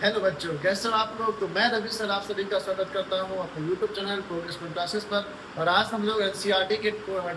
Hello बच्चों, कैसे हो आप लोग। तो मैं रवि सर आप सभी का स्वागत करता हूं अपने यूट्यूब चैनल प्रोग्रेस क्लासेस पर। और आज हम लोग एनसीईआरटी के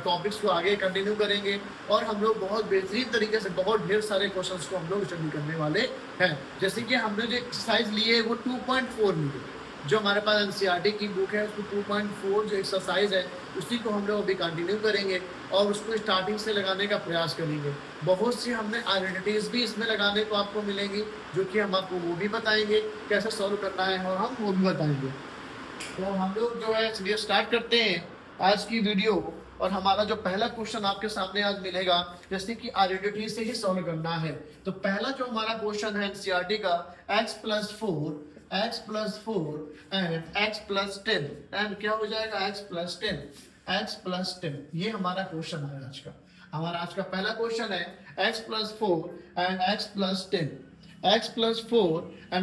टॉपिक्स को आगे कंटिन्यू करेंगे। और हम लोग बहुत बेहतरीन तरीके से बहुत ढेर सारे क्वेश्चंस को हम लोग स्टडी करने वाले हैं। जैसे कि हमने जो एक्सरसाइज ली है वो 2.4 ली है। जो हमारे पास एनसीईआरटी की बुक है उसको 2.4 जो एक्सरसाइज है उसी को हम लोग अभी कंटिन्यू करेंगे और उसको स्टार्टिंग से लगाने का प्रयास करेंगे। बहुत सी हमने आइडेंटिटीज भी इसमें लगाने को आपको मिलेंगी, जो कि हम आपको वो भी बताएंगे कैसे सॉल्व करना है और हम वो भी बताएंगे। तो हम लोग जो है चलिए स्टार्ट करते हैं आज की वीडियो। और हमारा जो पहला क्वेश्चन आपके सामने आज मिलेगा, जैसे कि आइडेंटिटी से ही सॉल्व करना है। तो पहला जो हमारा क्वेश्चन है एनसीईआरटी का, x+4 एंड x+10 एंड क्या हो जाएगा x+10 ये हमारा क्वेश्चन है आज का। हमारा आज का पहला क्वेश्चन है x+4 एंड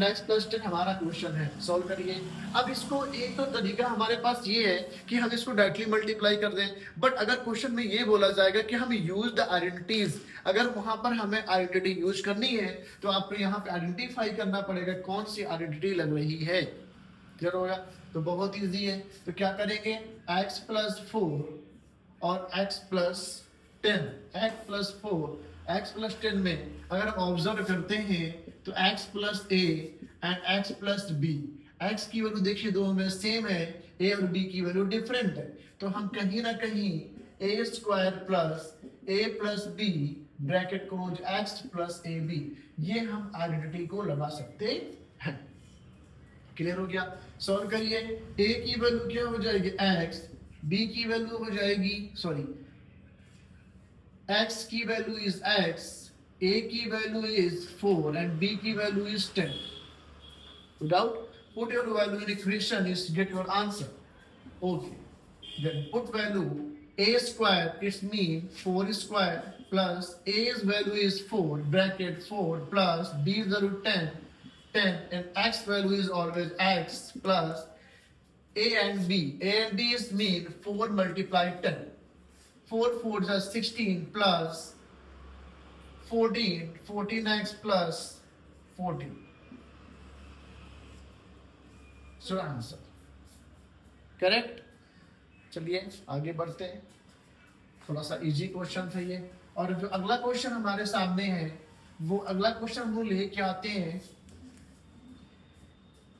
x+10 हमारा क्वेश्चन है। सॉल्व करिए। अब इसको एक तो तरीका हमारे पास ये है कि हम इसको डायरेक्टली मल्टीप्लाई कर दें, बट अगर क्वेश्चन में ये बोला जाएगा कि हम यूज द आइडेंटिटीज, अगर वहां पर हमें आइडेंटिटी यूज करनी है तो आपको यहाँ पे आइडेंटिफाई करना पड़ेगा कौन सी आइडेंटिटी लग रही है। क्लियर होगा। तो बहुत इजी है। तो क्या करेंगे, x+4 और x+10 में अगर हम ऑब्जर्व करते हैं तो x+a एंड x+b, x की वैल्यू देखिए दोनों में सेम है, a और b की वैल्यू डिफरेंट है। तो हम कहीं ना कहीं a² + a+b bracket close x+ab ये हम आइडेंटिटी को लगा सकते हैं। क्लियर हो गया। सॉल्व करिए। a की वैल्यू क्या हो जाएगी x, b की वैल्यू हो जाएगी सॉरी x की वैल्यू इज x, a की वैल्यू इज 4 एंड b की value is 10। Without put your value in equation is get your answer. Okay. Then put value a square, it's mean 4 square plus a's value is 4 bracket 4 plus b's value 10 and x value is always x plus a and b. A and b is mean 4 multiplied 10. 4 4 is 16 plus 14x plus 14. So answer correct. चलिए आगे बढ़ते हैं। थोड़ा सा easy question था ये। और जो अगला क्वेश्चन हमारे सामने है वो अगला क्वेश्चन हम लोग लेके आते हैं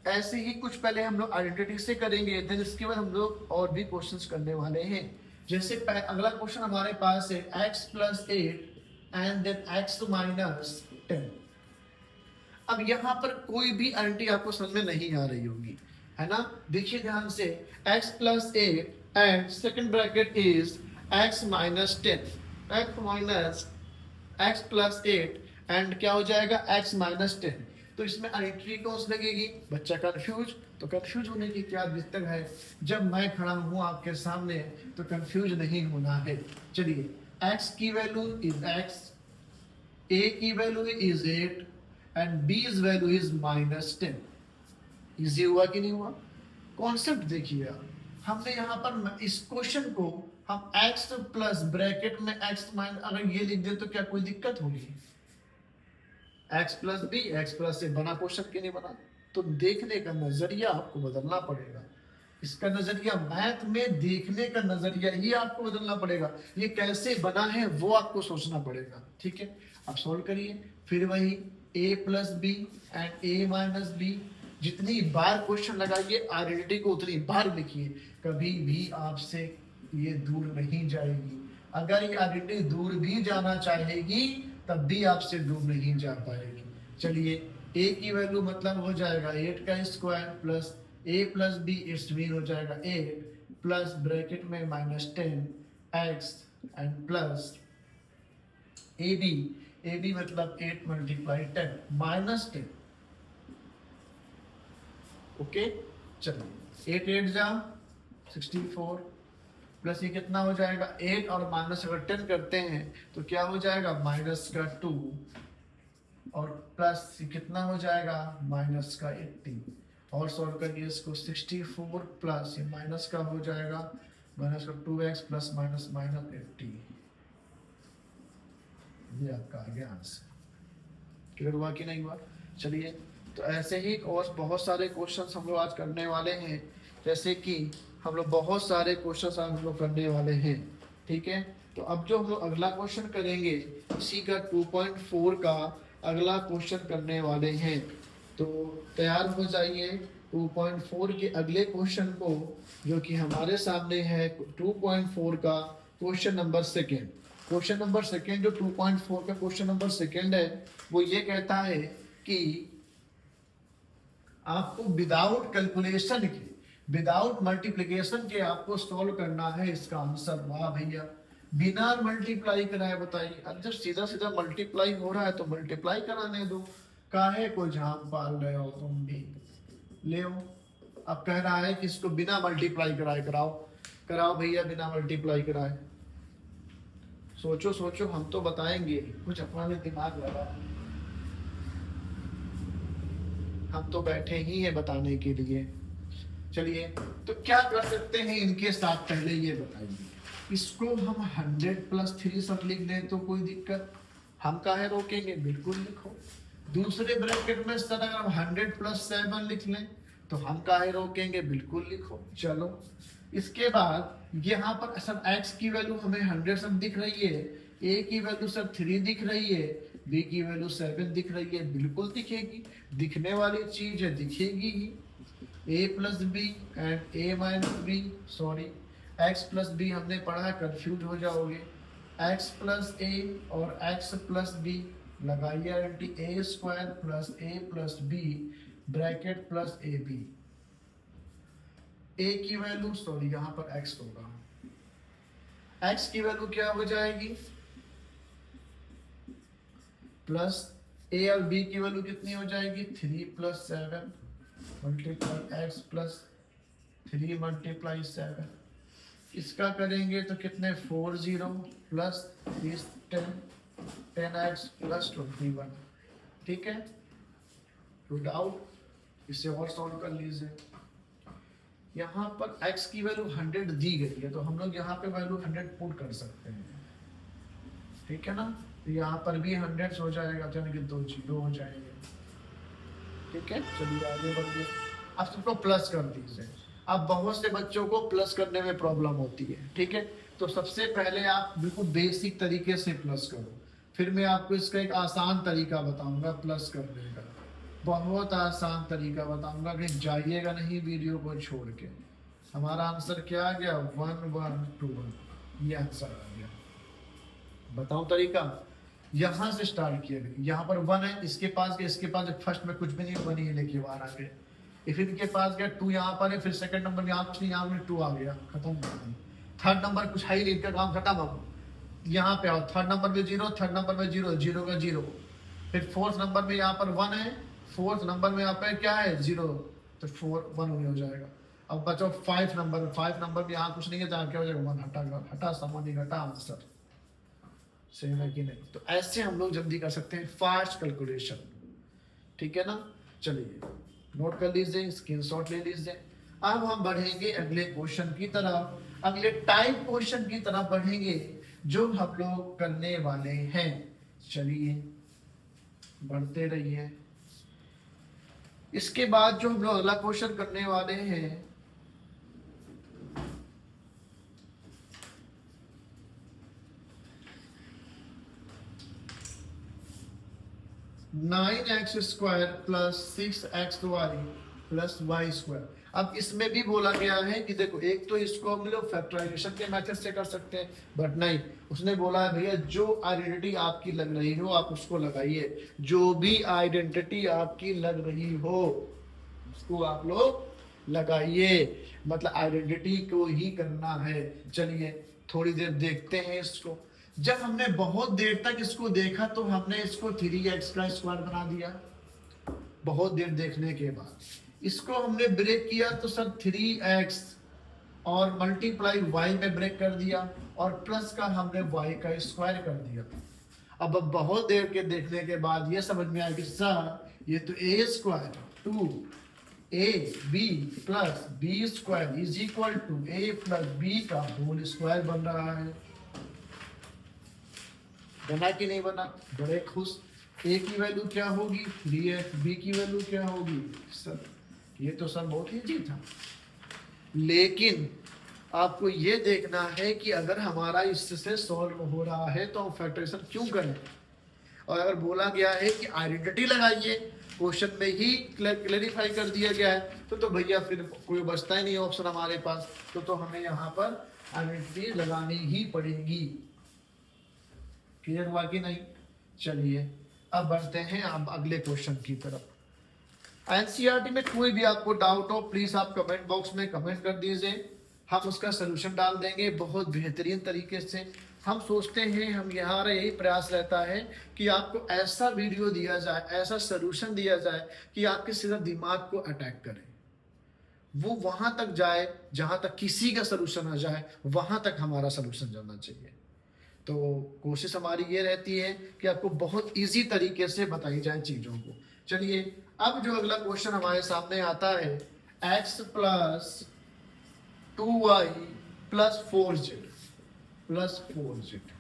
ऐसे ही। कुछ पहले हम लोग आइडेंटिटी से करेंगे, देन इसके बाद हम लोग और भी क्वेश्चंस करने वाले हैं। जैसे अगला क्वेश्चन हमारे पास है x+8 एंड देन x-10। अब यहाँ पर कोई भी आइडेंटिटी आपको समझ में नहीं आ रही होगी, है ना। देखिए ध्यान से, x+8 and second bracket is x-10, x+8 and क्या हो जाएगा x-10। तो इसमें आइडेंटिटी कौन सी लगेगी, बच्चा कंफ्यूज। तो कंफ्यूज होने की क्या दिक्कत है, जब मैं खड़ा हूं आपके सामने तो कंफ्यूज नहीं होना है। चलिए, x की वैल्यू इज x, a की value is 8 and b's value is -10। Easy हुआ कि नहीं हुआ। कॉन्सेप्ट देखिए आप, हमने यहाँ पर इस क्वेश्चन को हम x प्लस ब्रैकेट में x माइनस अगर ये लिख दे तो क्या कोई दिक्कत होगी। x+b x+a बना क्वेश्चन क्यों नहीं बना। तो देखने का नजरिया आपको बदलना पड़ेगा। इसका नजरिया मैथ में देखने का नजरिया ही आपको बदलना पड़ेगा। ये कैसे बना है वो आपको सोचना पड़ेगा। ठीक है, अब सॉल्व करिए। फिर वही a+b एंड a-b, जितनी बार क्वेश्चन लगाइए आइडेंटिटी को उतनी बार लिखिए, कभी भी आपसे ये दूर नहीं जाएगी। अगर ये आइडेंटिटी दूर भी जाना चाहेगी तब भी आपसे दूर नहीं जा पाएगी। चलिए, a की वैल्यू मतलब हो जाएगा 8 का square plus a+b it's mean हो जाएगा 8 प्लस ब्रैकेट में -10 x एंड प्लस ab मतलब 8 × 10 -10। ओके, चलिए 8 8 जा 64 प्लस ये कितना हो जाएगा 8 और माइनस अगर 10 करते हैं तो क्या हो जाएगा -2 और प्लस कितना हो जाएगा -80। और सॉल्व करिए इसको 64 प्लस ये माइनस का हो जाएगा -2x प्लस -80। ये आपका आ गया आंसर। क्लियर हुआ कि नहीं हुआ। चलिए तो ऐसे ही और बहुत सारे क्वेश्चंस हम लोग आज करने वाले हैं, जैसे कि हम लोग बहुत सारे क्वेश्चंस आज हम लोग करने वाले हैं। ठीक है, तो अब जो हम लोग अगला क्वेश्चन करेंगे इसी का 2.4 का अगला क्वेश्चन करने वाले हैं। तो तैयार हो जाइए 2.4 के अगले क्वेश्चन को, जो कि हमारे सामने है 2.4 का question number second. Question number second जो 2.4 का क्वेश्चन नंबर सेकेंड है वो ये कहता है कि आपको विदाउट कैलकुलेशन के, विदाउट मल्टीप्लिकेशन के आपको सॉल्व करना है इसका आंसर। वाह भैया, बिना मल्टीप्लाई कराए बताइए। अब जब सीधा सीधा मल्टीप्लाई हो रहा है तो मल्टीप्लाई कराने दो, काहे को झाम पाल रहे हो तुम भी, ले हो। अब कह रहा है कि इसको बिना मल्टीप्लाई कराए कराओ, कराओ भैया बिना मल्टीप्लाई कराए। सोचो सोचो, हम तो बताएंगे, कुछ अपना भी दिमाग लगा, हम तो बैठे ही हैं बताने के लिए। चलिए, तो क्या कर सकते हैं इनके साथ, पहले ये बताइए। इसको हम 100+3 सब लिख दें तो कोई दिक्कत, हम काहे रोकेंगे, बिल्कुल लिखो। दूसरे ब्रैकेट में सर अगर हम 100+7 लिख लें तो हम काहे रोकेंगे, बिल्कुल लिखो। चलो, इसके बाद यहाँ पर सर x की वैल्यू हमें 100 सब दिख रही है, a की वैल्यू सर 3 दिख रही है, b की वैल्यू 7 दिख रही है, बिल्कुल दिखेगी, दिखने वाली चीज है, दिखेगी ही। a+b and a-b, sorry x+b हमने पढ़ा, कंफ्यूज हो जाओगे। x+a और x+b लगाइए identity, a² + a+b bracket plus ab। a की वैल्यू, सॉरी यहाँ पर x होगा, x की वैल्यू क्या हो जाएगी, प्लस a और b की वैल्यू कितनी हो जाएगी, 3+7 मल्टीप्लाई x प्लस 3 मल्टीप्लाई 7। इसका करेंगे तो कितने, 40 प्लस 10x प्लस 21। ठीक है, नो डाउट, इसे और सॉल्व कर लीजिए। यहाँ पर x की वैल्यू 100 दी गई है तो हम लोग यहाँ पे वैल्यू 100 पुट कर सकते हैं, ठीक है ना। तो यहाँ पर भी 100 हो जाएगा, यानी कि 2 0 हो जाएंगे। ठीक है, चलिए आगे बढ़िए। अब सबको प्लस कर दीजिए। अब बहुत से बच्चों को प्लस करने में प्रॉब्लम होती है, ठीक है। तो सबसे पहले आप बिल्कुल बेसिक तरीके से प्लस करो, फिर मैं आपको इसका एक आसान तरीका बताऊंगा प्लस करने का, बहुत आसान तरीका बताऊंगा, कि जाइएगा नहीं वीडियो को छोड़ के। हमारा आंसर क्या आ गया, 1 1 2 1, ये आंसर आ गया। बताओ तरीका, यहाँ से स्टार्ट किया गया, यहाँ पर 1 है, इसके पास गया, इसके पास फर्स्ट में कुछ भी नहीं, 1 ही लेके बाहर आ गए। फिर इनके पास गया 2, यहाँ पर है, फिर सेकंड नंबर में यहाँ कुछ नहीं, यहाँ में 2 आ गया, खत्म। थर्ड नंबर कुछ है ही नहीं, इनका काम खत्म। अब यहाँ पे आओ, थर्ड नंबर में 0, थर्ड नंबर में 0, 0 का 0। फिर फोर्थ नंबर में यहाँ पर 1 है, फोर्थ नंबर में यहाँ पे क्या है, 0, तो 4 1 हो जाएगा। अब बचो 5 नंबर, 5 नंबर में यहाँ कुछ नहीं है, क्या हो जाएगा, 1 हटा, हटा समझ घटा आंसर, सही है कि नहीं। तो ऐसे हम लोग जल्दी कर सकते हैं फास्ट कैलकुलेशन, ठीक है ना। चलिए नोट कर लीजिए, स्क्रीनशॉट ले लीजिए। अब हम बढ़ेंगे अगले क्वेश्चन की तरफ, अगले टाइप क्वेश्चन की तरफ बढ़ेंगे जो हम लोग करने वाले हैं। चलिए बढ़ते रहिए। इसके बाद जो हम लोग अगला क्वेश्चन करने वाले हैं, nine x square plus 6xy plus y square. अब इसमें भी बोला गया है कि देखो, एक तो इसको हम लोग फैक्टराइजेशन के मेथड से कर सकते हैं, बट नहीं, उसने बोला है भैया जो आइडेंटिटी आपकी लग रही हो आप उसको लगाइए, जो भी आइडेंटिटी आपकी लग रही हो उसको आप लोग लगाइए, मतलब आइडेंटिटी को ही करना है। चलिए थोड़ी देर देखते हैं इसको। जब हमने बहुत देर तक इसको देखा तो हमने इसको 3x का स्क्वायर बना दिया। बहुत देर देखने के बाद इसको हमने ब्रेक किया तो सर 3x और मल्टीप्लाई y में ब्रेक कर दिया और प्लस का हमने y का स्क्वायर कर दिया। अब बहुत देर के देखने के बाद ये समझ में आया कि सर ये तो a square 2ab plus b square is equal to a plus b का होल स्क्वायर बन रहा है। बना कि नहीं बना, बड़े खुश। ए की वैल्यू क्या होगी 3x, बी की वैल्यू क्या होगी सर। ये तो सर बहुत ईजी था, लेकिन आपको ये देखना है कि अगर हमारा इससे सॉल्व हो रहा है तो हम फैक्टराइजेशन क्यों करें। और अगर बोला गया है कि आइडेंटिटी लगाइए, क्वेश्चन में ही क्लेरिफाई कर दिया गया है, तो भैया फिर कोई बचता ही नहीं ऑप्शन हमारे पास, तो हमें यहाँ पर आइडेंटिटी लगानी ही पड़ेगी। क्लियर हुआ कि नहीं। चलिए अब बढ़ते हैं अब अगले क्वेश्चन की तरफ। एनसीईआरटी में कोई भी आपको डाउट हो प्लीज आप कमेंट बॉक्स में कमेंट कर दीजिए, हम उसका सलूशन डाल देंगे बहुत बेहतरीन तरीके से। हम सोचते हैं, हम यहाँ यही प्रयास रहता है कि आपको ऐसा वीडियो दिया जाए, ऐसा सलूशन दिया जाए कि आपके सीधा दिमाग को अटैक करे, वो वहां तक जाए जहां तक किसी का सलूशन आ जाए, वहां तक हमारा सलूशन जाना चाहिए। तो कोशिश हमारी ये रहती है कि आपको बहुत इजी तरीके से बताई जाए चीजों को। चलिए अब जो अगला क्वेश्चन हमारे सामने आता है, x plus 2y plus 4z plus 4z।